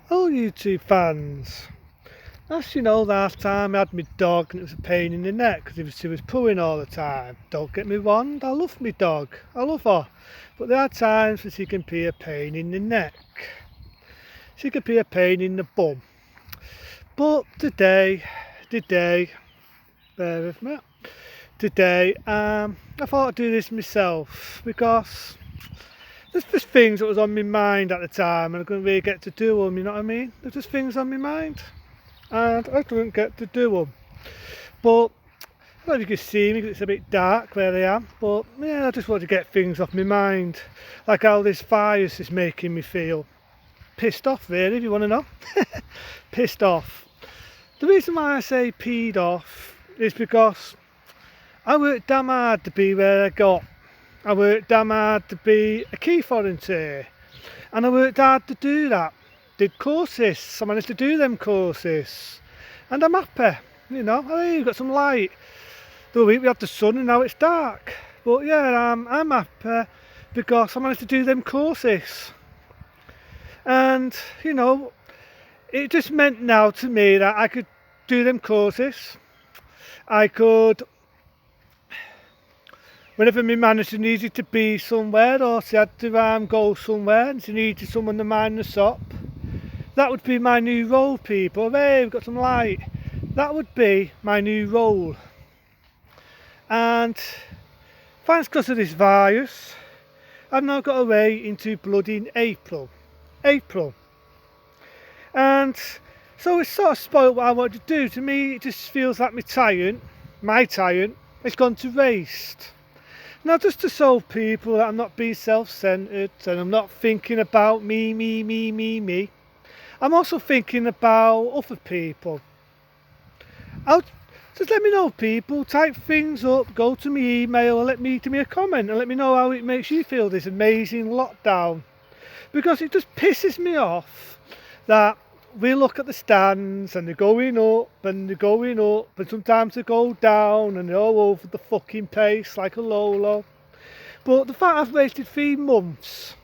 Oh, YouTube fans. Last time I had my dog and it was a pain in the neck because she was pooing all the time. Don't get me wrong, I love my dog. I love her. But there are times when she can be a pain in the neck. She can be a pain in the bum. But today, bear with me. Today, I thought I'd do this myself because there's just things that was on my mind at the time and I couldn't really get to do them, you know what I mean? There's just things on my mind and I couldn't get to do them. But I don't know if you can see me because it's a bit dark where I am, but yeah, I just want to get things off my mind. Like how this virus is making me feel pissed off, really, if you want to know. Pissed off. The reason why I say peed off is because I worked damn hard to be where I got. I worked damn hard to be a key volunteer, and I worked hard to do that. Did courses, I managed to do them courses, and I'm happy. You know, hey, you've got some light. The other week we had the sun and now it's dark. But yeah, I'm happy because I managed to do them courses. And, you know, it just meant now to me that I could do them courses. I could, whenever my manager needed to be somewhere or she had to go somewhere and she needed someone to mind the shop, that would be my new role, people. Hey, we've got some light. That would be my new role. And thanks because of this virus, I've now got away into bloody April. And so it's sort of spoiled what I want to do. To me, it just feels like my tyrant, has gone to waste. Now, just to show people that I'm not being self-centered and I'm not thinking about me. I'm also thinking about other people. Just let me know, people. Type things up, go to my email and give me a comment and let me know how it makes you feel this amazing lockdown. Because it just pisses me off that we look at the stands and they're going up and sometimes they go down and they're all over the fucking place like a Lolo. But the fact I've wasted 3 months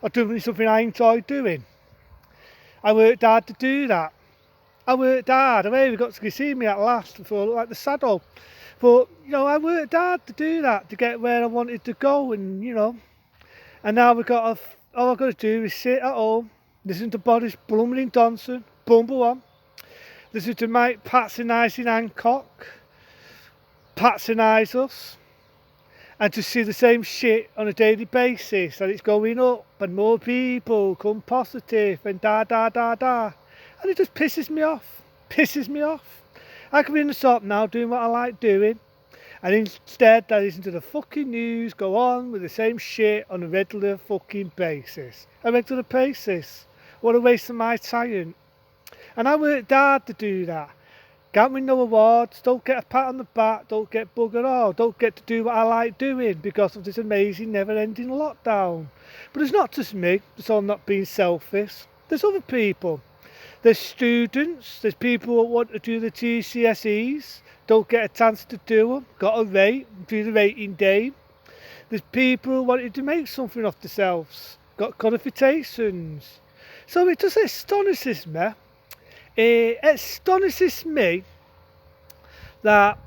of doing something I enjoy doing, I worked hard to do that. I worked hard. I mean, we got to see me at last before I looked like the saddle. But, you know, I worked hard to do that, to get where I wanted to go and, you know. And now all I've got to do is sit at home, listen to Boris Blumling Johnson, bumble on. Listen to Mike patronising Hancock, patronise us. And to see the same shit on a daily basis, that it's going up and more people come positive and da. And it just pisses me off. I could be in the shop now doing what I like doing, and instead I listen to the fucking news go on with the same shit on a regular fucking basis. What a waste of my time. And I worked hard to do that. Can't win no awards, don't get a pat on the back, don't get bugger all, don't get to do what I like doing because of this amazing never-ending lockdown. But it's not just me, so I'm not being selfish. There's other people. There's students, there's people who want to do the GCSEs, don't get a chance to do them, got to do the rating day. There's people who wanted to make something of themselves, got qualifications. So it just astonishes me. It astonishes me that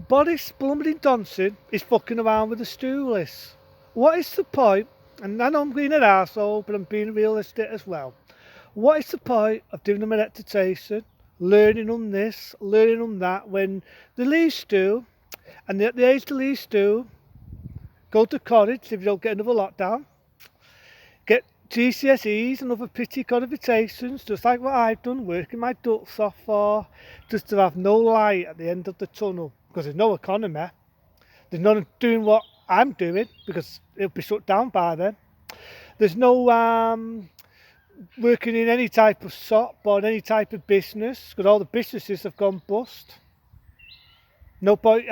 Boris Blumling Johnson is fucking around with the stoolies. What is the point? And I know I'm being an arsehole, but I'm being realistic as well. What is the point of giving them an reputation, learning them this, learning them that, when they leave school, and at the age they leave school, go to college if you don't get another lockdown, get GCSEs and other petty qualifications, just like what I've done, working my ducks off for, just to have no light at the end of the tunnel, because there's no economy. There's none doing what I'm doing, because it'll be shut down by then. There's no working in any type of shop or any type of business, because all the businesses have gone bust. No point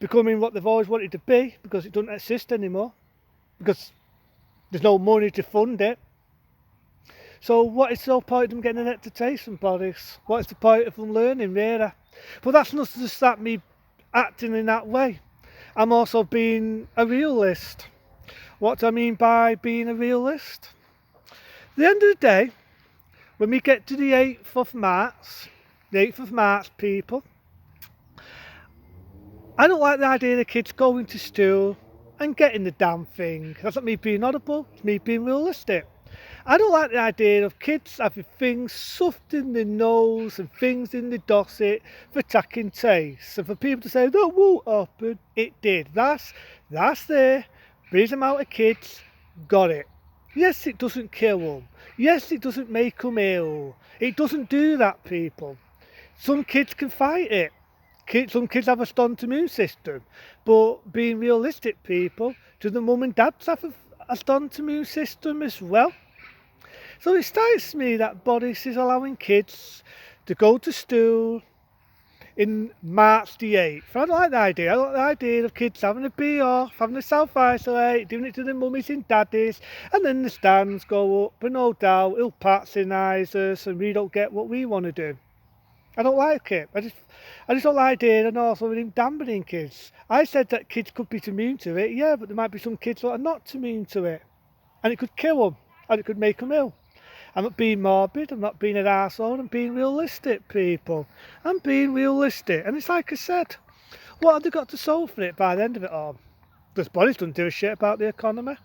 becoming what they've always wanted to be, because it doesn't exist anymore, because there's no money to fund it. So what is the point of them getting an education, Boris? What is the point of them learning, really? But that's not just that me acting in that way. I'm also being a realist. What do I mean by being a realist? At the end of the day, when we get to the 8th of March, people, I don't like the idea of kids going to school and getting the damn thing. That's not me being audible, it's me being realistic. I don't like the idea of kids having things stuffed in their nose and things in the dosset for taking taste. And for people to say, that won't happen, it did. That's there. Brings them out of kids, got it. Yes, it doesn't kill them. Yes, it doesn't make them ill. It doesn't do that, people. Some kids can fight it. Some kids have a strong immune system. But being realistic, people, do the mum and dads have a strong immune system as well? So it strikes me that Boris is allowing kids to go to school in March the 8th. I don't like the idea. I don't like the idea of kids having a bee off, having a self-isolate, doing it to their mummies and daddies, and then the stands go up, and no doubt he'll patronise us and we don't get what we want to do. I don't like it. I just don't like the idea and also with him dampening kids. I said that kids could be immune to it, yeah, but there might be some kids that are not immune to it. And it could kill them, and it could make them ill. I'm not being morbid, I'm not being an arsehole, I'm being realistic, people. I'm being realistic. And it's like I said, what have they got to solve for it by the end of it all? Because Boris doesn't do a shit about the economy.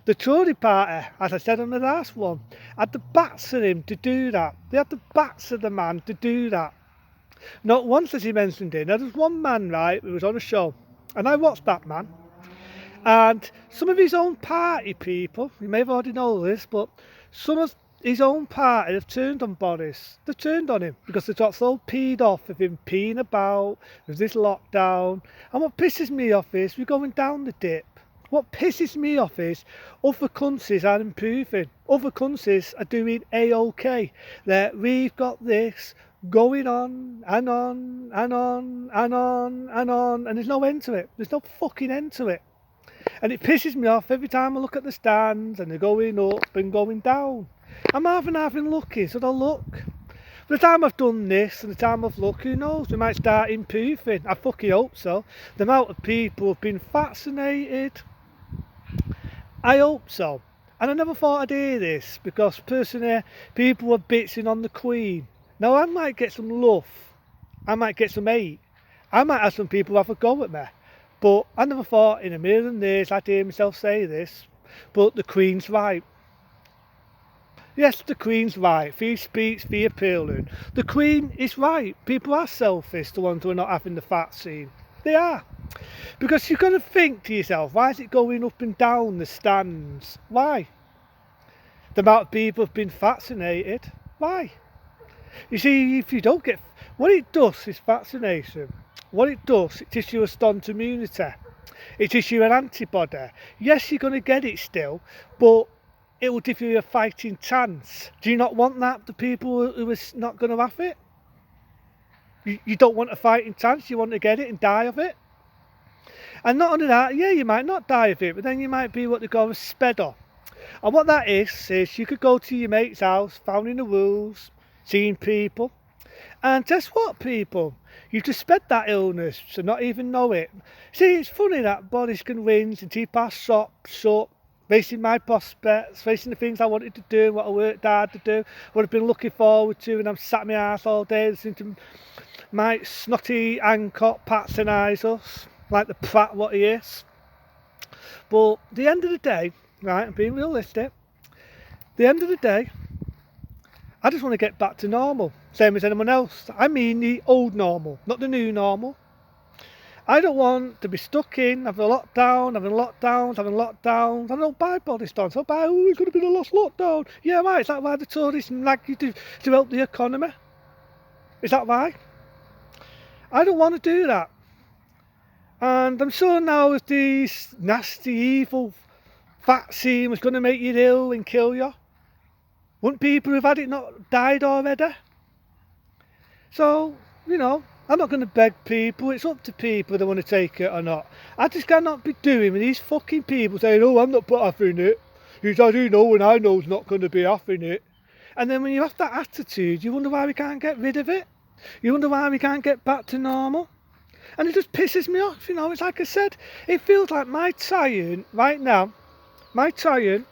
The Tory party, as I said on the last one, had the backs of him to do that. They had the backs of the man to do that. Not once has he mentioned it. Now, there's one man, right, who was on a show, and I watched that man. And some of his own party people, you may have already known this, but some of his own party have turned on Boris. They've turned on him because they got so peed off of him peeing about with this lockdown. And what pisses me off is we're going down the dip. What pisses me off is other countries are improving. Other countries are doing A-OK. That we've got this going on and on and on and on and on, and there's no end to it. There's no fucking end to it. And it pisses me off every time I look at the stands and they're going up and going down. I'm having lucky, so they'll look. By the time I've done this and the time I've looked, who knows, we might start improving. I fucking hope so. The amount of people who've been vaccinated, I hope so. And I never thought I'd hear this because personally people were bitching on the Queen. Now I might get some love, I might get some hate, I might have some people have a go at me. But I never thought in a million years I'd hear myself say this. But the Queen's right. Yes, the Queen's right. Free speech, free appealing. The Queen is right. People are selfish, the ones who are not having the vaccine. They are. Because you've got to think to yourself, why is it going up and down the stands? Why? The amount of people have been vaccinated. Why? You see, if you don't get... What it does is vaccination. What it does, it gives you a strong immunity. It gives you an antibody. Yes, you're going to get it still, but it will give you a fighting chance. Do you not want that, the people who are not going to have it? You don't want a fighting chance, you want to get it and die of it? And not only that, yeah, you might not die of it, but then you might be what they call a spedder. And what that is you could go to your mate's house, following the rules, seeing people, and guess what, people? You just spread that illness and not even know it. See, it's funny that Boris can win and keep our shops up, facing my prospects, facing the things I wanted to do, what I worked hard to do, what I've been looking forward to, and I'm sat my arse all day listening to my snotty Hancock patronise us, like the prat what he is. But at the end of the day, right, I'm being realistic, at the end of the day, I just want to get back to normal, same as anyone else. I mean the old normal, not the new normal. I don't want to be stuck in, having lockdowns. I don't buy body stance. I'll buy, it's going to be the last lockdown. Yeah, right, is that why the Tories nag you to help the economy? Is that why? I don't want to do that. And I'm sure now if this nasty, evil vaccine was going to make you ill and kill you, wouldn't people who've had it not died already? So, you know, I'm not going to beg people, it's up to people if they want to take it or not. I just cannot be doing with these fucking people saying, oh, I'm not having it. Yes, I do know and I know it's not going to be having it. And then when you have that attitude, you wonder why we can't get rid of it. You wonder why we can't get back to normal. And it just pisses me off, you know, it's like I said, it feels like my tyrant right now, my tyrant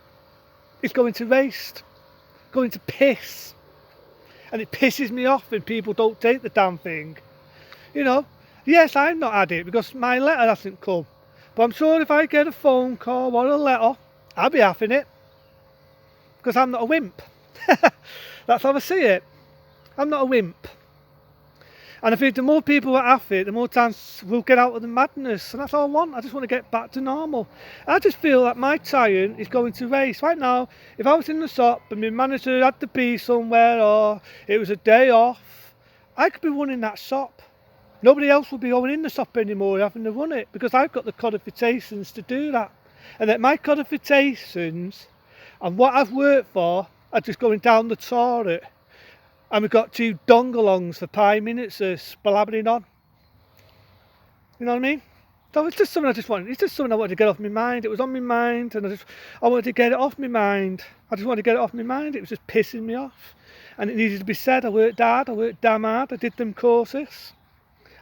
is going to waste, going to piss. And it pisses me off when people don't take the damn thing. You know, yes, I've not had it because my letter hasn't come. But I'm sure if I get a phone call or a letter, I'll be having it. Because I'm not a wimp. That's how I see it. I'm not a wimp. And I think the more people that have it, the more chance we'll get out of the madness. And that's all I want. I just want to get back to normal. I just feel that my tyre is going to race. Right now, if I was in the shop and my manager had to be somewhere or it was a day off, I could be running that shop. Nobody else will be going in the shop anymore having to run it because I've got the qualifications to do that. And that my qualifications and what I've worked for are just going down the toilet. And we've got 2 dongalongs for 5 minutes blabbering on. You know what I mean? So it's just something I wanted to get off my mind. It was on my mind and I wanted to get it off my mind. I just wanted to get it off my mind. It was just pissing me off. And it needed to be said. I worked hard, I worked damn hard, I did them courses.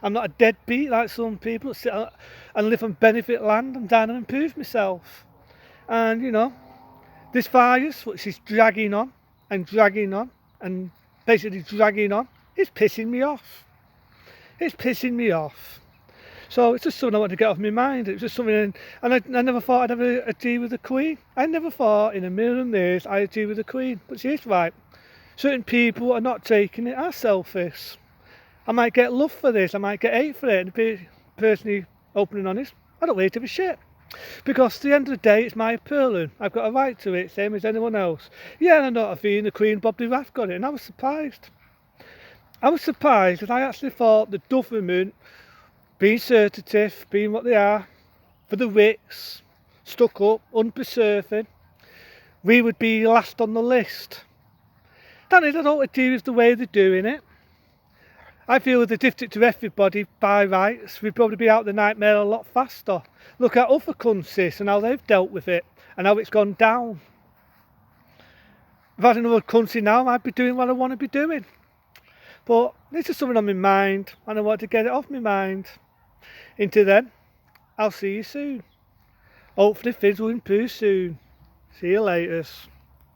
I'm not a deadbeat like some people that sit and live on benefit land. I'm down and improve myself. And you know, this virus, which is dragging on and basically dragging on, it's pissing me off. It's pissing me off. So it's just something I want to get off my mind. It was just something, and I never thought I'd ever agree with the Queen. I never thought in a million years I'd agree with the Queen. But she's right. Certain people are not taking it as selfish. I might get love for this, I might get hate for it. And to be personally open and honest, I don't really give a shit. Because at the end of the day, it's my opinion. I've got a right to it, same as anyone else. Yeah, and I know the Queen, Bob de Rath got it, and I was surprised. I was surprised that I actually thought the government, being certitive, being what they are, for the rich, stuck up, unpreserving, we would be last on the list. That is, I don't agree with the way they're doing it. I feel if they dipped it to everybody by rights, we'd probably be out of the nightmare a lot faster. Look at other countries and how they've dealt with it and how it's gone down. If I had another country now, I'd be doing what I want to be doing. But this is something on my mind and I want to get it off my mind. Until then, I'll see you soon. Hopefully things will improve soon. See you later.